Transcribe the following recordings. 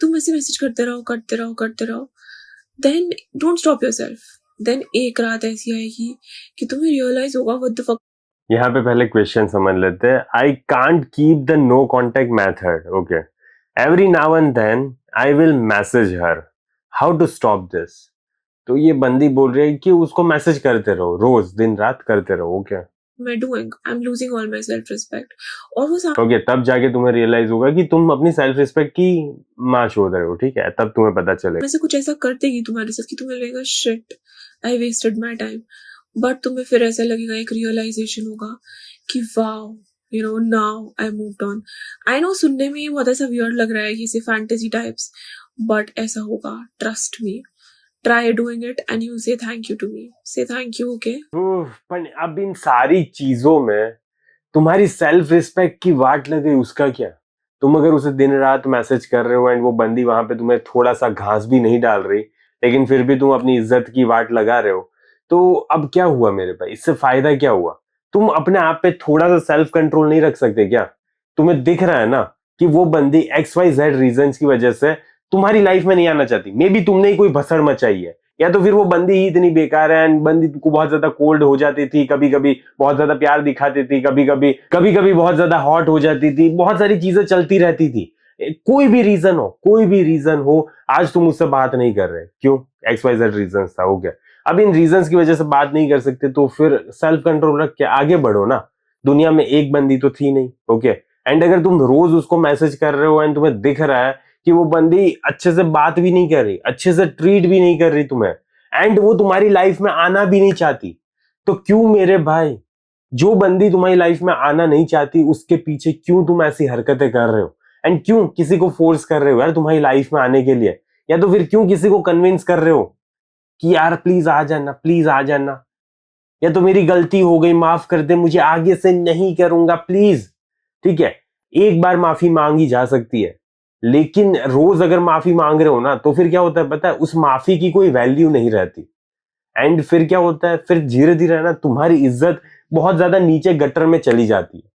तुम ऐसे मैसेज करते रहो, then don't stop yourself. Then एक रात ऐसी आएगी कि तुम्हें रियलाइज होगा व्हाट द फक। यहाँ पे पहले क्वेश्चन समझ लेते हैं। I can't keep the no contact method, okay, every now and then I will message her, how to stop this. तो ये बंदी बोल रही है कि उसको मैसेज करते रहो, रोज दिन रात करते रहो, ओके मैं doing, I am losing all my self respect. और वो ओके, तब जाके तुम्हें रियलाइज होगा कि तुम अपनी सेल्फ रिस्पेक्ट की माँ छोड़ रहे हो, ठीक है, तब तुम्हें पता चलेगा। में से कुछ ऐसा कर देगी तुम्हारे साथ कि तुम्हें लगेगा shit, I wasted my time. But तुम्हें फिर ऐसा लगेगा, एक रियलाइजेशन होगा कि wow, you know, now I moved on. I know सुनने में ये बहुत ऐसा वियर्ड लग रहा है कि इसे फैंटेसी टाइप्स, बट ऐसा होगा, trust me. Try doing it and you से थैंक यू टू मी, से थैंक यू, ओके। पर अब इन सारी चीजों में तुम्हारी सेल्फ रिस्पेक्ट की वाट लग गई, उसका क्या? तुम अगर उसे दिन रात मैसेज कर रहे हो एंड वो बंदी वहां पे तुम्हें थोड़ा सा घास भी नहीं डाल रही, लेकिन फिर भी तुम अपनी इज्जत की वाट लगा रहे हो, तो अब क्या हुआ मेरे भाई? इससे फायदा क्या हुआ? तुम अपने आप पे थोड़ा सा सेल्फ कंट्रोल नहीं रख सकते क्या? तुम्हें दिख रहा है ना कि वो बंदी XYZ रीजंस की वजह से तुम्हारी लाइफ में नहीं आना चाहती। मे बी तुमने ही कोई भसड़ मचाई है, या तो फिर वो बंदी ही इतनी बेकार है एंड बंदी को बहुत ज्यादा कोल्ड हो जाती थी, कभी कभी बहुत ज्यादा प्यार दिखाती थी, कभी कभी बहुत ज्यादा हॉट हो जाती थी, बहुत सारी चीजें चलती रहती थी। कोई भी रीजन हो, आज तुम उससे बात नहीं कर रहे, क्यों? XYZ रीजन था, हो गया। अब इन रीजंस की वजह से बात नहीं कर सकते तो फिर सेल्फ कंट्रोल रख के आगे बढ़ो ना। दुनिया में एक बंदी तो थी नहीं, ओके। एंड अगर तुम रोज उसको मैसेज कर रहे हो एंड तुम्हें दिख रहा है कि वो बंदी अच्छे से बात भी नहीं कर रही, अच्छे से ट्रीट भी नहीं कर रही तुम्हें, एंड वो तुम्हारी लाइफ में आना भी नहीं चाहती, तो क्यों मेरे भाई, जो बंदी तुम्हारी लाइफ में आना नहीं चाहती उसके पीछे क्यों तुम ऐसी हरकतें कर रहे हो? एंड क्यों किसी को फोर्स कर रहे हो यार तुम्हारी लाइफ में आने के लिए? या तो फिर क्यों किसी को कन्विंस कर रहे हो कि यार प्लीज आ जाना, प्लीज आ जाना, या तो मेरी गलती हो गई, माफ कर दे, मुझे आगे से नहीं करूंगा प्लीज। ठीक है, एक बार माफी मांगी जा सकती है, लेकिन रोज अगर माफी मांग रहे हो ना तो फिर क्या होता है पता है? उस माफी की कोई वैल्यू नहीं रहती। एंड फिर क्या होता है? फिर धीरे धीरे ना तुम्हारी इज्जत बहुत ज्यादा नीचे गटर में चली जाती है।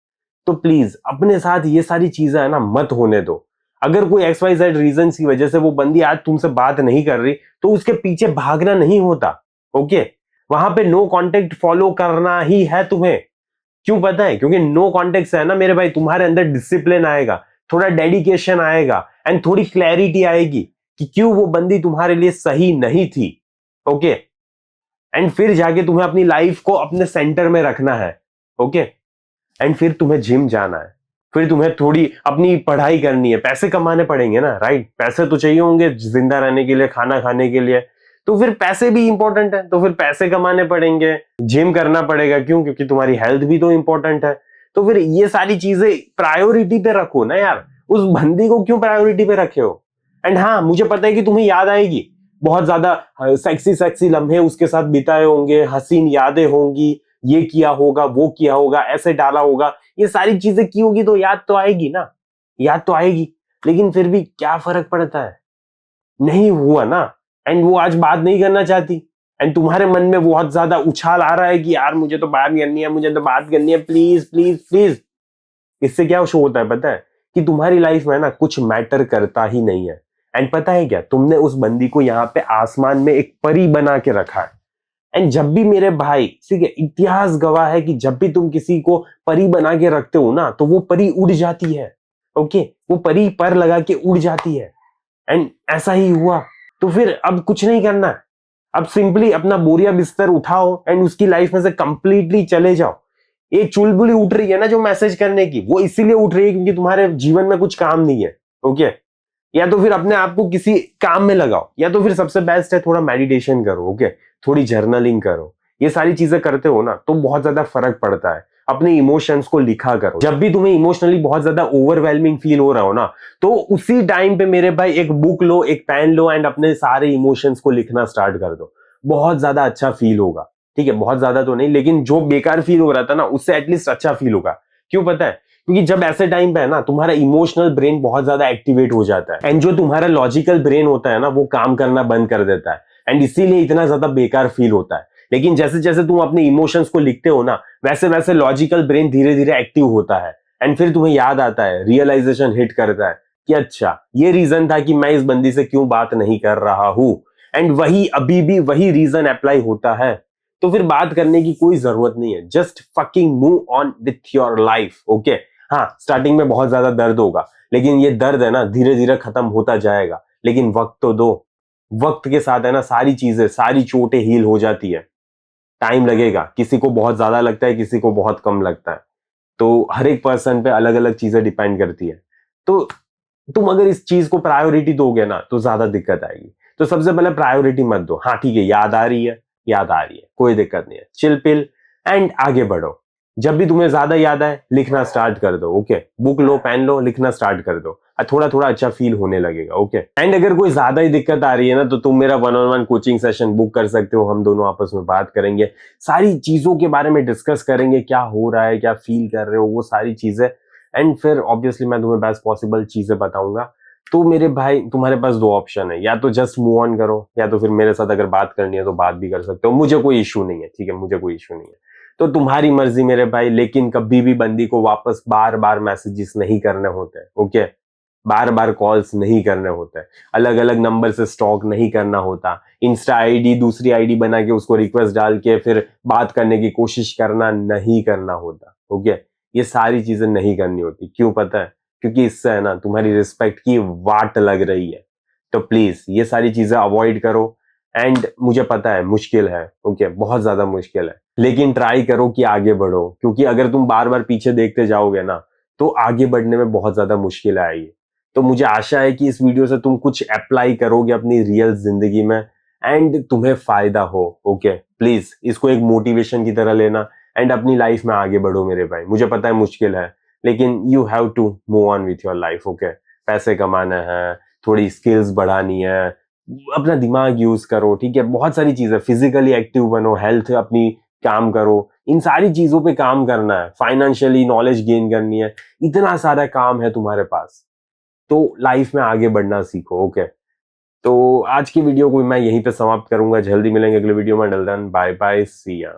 तो प्लीज अपने साथ ये सारी चीजें है ना मत होने दो। अगर कोई XYZ रीजन की वजह से वो बंदी आज तुमसे बात नहीं कर रही तो उसके पीछे भागना नहीं होता, ओके। वहां पे नो कांटेक्ट फॉलो करना ही है तुम्हें। क्यों पता है? क्योंकि नो कांटेक्ट से है ना मेरे भाई तुम्हारे अंदर डिसिप्लिन आएगा, थोड़ा डेडिकेशन आएगा एंड थोड़ी क्लैरिटी आएगी कि क्यों वो बंदी तुम्हारे लिए सही नहीं थी, ओके। एंड फिर जाके तुम्हें अपनी लाइफ को अपने सेंटर में रखना है, ओके। एंड फिर तुम्हें जिम जाना है, फिर तुम्हें थोड़ी अपनी पढ़ाई करनी है, पैसे कमाने पड़ेंगे ना, राइट? पैसे तो चाहिए होंगे जिंदा रहने के लिए, खाना खाने के लिए, तो फिर पैसे भी इंपॉर्टेंट है, तो फिर पैसे कमाने पड़ेंगे, जिम करना पड़ेगा, क्यों? क्योंकि तुम्हारी हेल्थ भी तो इंपॉर्टेंट है। तो फिर ये सारी चीजें प्रायोरिटी पे रखो ना यार। उस बंदी को क्यों प्रायोरिटी पे रखे हो? एंड हाँ, मुझे पता है कि तुम्हें याद आएगी, बहुत ज्यादा सेक्सी सेक्सी लम्हे उसके साथ बिताए होंगे, हसीन यादें होंगी, ये किया होगा, वो किया होगा, ऐसे डाला होगा, ये सारी चीजें की होगी तो याद तो आएगी ना, याद तो आएगी। लेकिन फिर भी क्या फर्क पड़ता है? नहीं हुआ ना। एंड वो आज बात नहीं करना चाहती एंड तुम्हारे मन में बहुत ज्यादा उछाल आ रहा है कि यार मुझे तो बात करनी है, मुझे तो बात करनी है, प्लीज प्लीज प्लीज। इससे क्या शो होता है पता है? कि तुम्हारी लाइफ में ना कुछ मैटर करता ही नहीं है। एंड पता है क्या, तुमने उस बंदी को यहाँ पे आसमान में एक परी बना के रखा है। एंड जब भी मेरे भाई, ठीक है, इतिहास गवाह है कि जब भी तुम किसी को परी बना के रखते हो ना तो वो परी उड़ जाती है, ओके। वो परी पर लगा के उड़ जाती है एंड ऐसा ही हुआ। तो फिर अब कुछ नहीं करना है, अब सिंपली अपना बोरिया बिस्तर उठाओ एंड उसकी लाइफ में से कंप्लीटली चले जाओ। एक चुलबुली उठ रही है ना जो मैसेज करने की, वो इसीलिए उठ रही है क्योंकि तुम्हारे जीवन में कुछ काम नहीं है, ओके। या तो फिर अपने आप को किसी काम में लगाओ, या तो फिर सबसे बेस्ट है थोड़ा मेडिटेशन करो, ओके, थोड़ी जर्नलिंग करो। ये सारी चीजें करते हो ना तो बहुत ज्यादा फर्क पड़ता है। अपने इमोशंस को लिखा करो। जब भी तुम्हें इमोशनली बहुत ज्यादा ओवरवेलमिंग फील हो रहा हो ना तो उसी टाइम पे मेरे भाई एक बुक लो, एक पेन लो एंड अपने सारे इमोशंस को लिखना स्टार्ट कर दो। बहुत ज्यादा अच्छा फील होगा, ठीक है, बहुत ज्यादा तो नहीं, लेकिन जो बेकार फील हो रहा था ना उससे एटलीस्ट अच्छा फील होगा। क्यों पता है? क्योंकि जब ऐसे टाइम पे है ना तुम्हारा इमोशनल ब्रेन बहुत ज्यादा एक्टिवेट हो जाता है एंड जो तुम्हारा लॉजिकल ब्रेन होता है ना वो काम करना बंद कर देता है एंड इसीलिए इतना ज्यादा बेकार फील होता है। लेकिन जैसे जैसे तुम अपने इमोशंस को लिखते हो ना वैसे वैसे लॉजिकल ब्रेन धीरे धीरे एक्टिव होता है एंड फिर तुम्हें याद आता है, रियलाइजेशन हिट करता है कि अच्छा ये रीजन था कि मैं इस बंदी से क्यों बात नहीं कर रहा हूं, एंड वही अभी भी वही रीजन अप्लाई होता है, तो फिर बात करने की कोई जरूरत नहीं है. Just fucking move on with your life. Okay, हाँ स्टार्टिंग में बहुत ज्यादा दर्द होगा, लेकिन ये दर्द है ना धीरे धीरे खत्म होता जाएगा. लेकिन वक्त तो दो. वक्त के साथ है ना सारी चीजें, सारी चोटें हील हो जाती है. टाइम लगेगा, किसी को बहुत ज्यादा लगता है, किसी को बहुत कम लगता है. तो हर एक पर्सन पे अलग अलग चीजें डिपेंड करती है. तो तुम अगर इस चीज को प्रायोरिटी दोगे ना तो ज्यादा दिक्कत आएगी. तो सबसे पहले प्रायोरिटी मत दो. हाँ ठीक है, याद आ रही है, याद आ रही है, कोई दिक्कत नहीं है, चिल पिल एंड आगे बढ़ो. जब भी तुम्हें ज्यादा याद आए लिखना स्टार्ट कर दो. ओके, बुक लो, पेन लो, लिखना स्टार्ट कर दो. थोड़ा थोड़ा अच्छा फील होने लगेगा. ओके, एंड अगर कोई ज्यादा ही दिक्कत आ रही है ना तो तुम मेरा 1-on-1 कोचिंग सेशन बुक कर सकते हो. हम दोनों आपस में बात करेंगे, सारी चीजों के बारे में डिस्कस करेंगे, क्या हो रहा है, क्या फील कर रहे हो, वो सारी चीजें. एंड फिर ऑब्वियसली मैं तुम्हें बेस्ट पॉसिबल चीजें बताऊंगा. तो मेरे भाई तुम्हारे पास दो ऑप्शन है, या तो जस्ट मूव ऑन करो, या तो फिर मेरे साथ अगर बात करनी है तो बात भी कर सकते हो. मुझे कोई इशू नहीं है, ठीक है, मुझे कोई इशू नहीं है. तो तुम्हारी मर्जी मेरे भाई, लेकिन कभी भी बंदी को वापस बार बार मैसेजेस नहीं करने होते. ओके, बार बार कॉल्स नहीं करने होते, अलग अलग नंबर से स्टॉक नहीं करना होता, इंस्टा आईडी दूसरी आईडी बना के उसको रिक्वेस्ट डाल के फिर बात करने की कोशिश करना नहीं करना होता. ओके, ये सारी चीजें नहीं करनी होती. क्यों पता है? क्योंकि इससे है ना तुम्हारी रिस्पेक्ट की वाट लग रही है. तो प्लीज ये सारी चीजें अवॉइड करो. एंड मुझे पता है मुश्किल है, ओके, बहुत ज्यादा मुश्किल है, लेकिन ट्राई करो कि आगे बढ़ो. क्योंकि अगर तुम बार बार पीछे देखते जाओगे ना तो आगे बढ़ने में बहुत ज्यादा मुश्किल आएगी. तो मुझे आशा है कि इस वीडियो से तुम कुछ अप्लाई करोगे अपनी रियल जिंदगी में एंड तुम्हें फायदा हो. ओके, प्लीज इसको एक मोटिवेशन की तरह लेना एंड अपनी लाइफ में आगे बढ़ो मेरे भाई. मुझे पता है मुश्किल है, लेकिन you have to move on with your life. Okay, पैसे कमाना है, थोड़ी स्किल्स बढ़ानी है, अपना दिमाग यूज करो, ठीक है, बहुत सारी चीजें, फिजिकली एक्टिव बनो, हेल्थ अपनी काम करो, इन सारी चीजों पे काम करना है, फाइनेंशियली नॉलेज गेन करनी है, इतना सारा काम है तुम्हारे पास. तो लाइफ में आगे बढ़ना सीखो. ओके, तो आज की वीडियो को मैं यहीं पे समाप्त करूंगा. जल्दी मिलेंगे अगले वीडियो में. डल डन, बाय बाय, सी या.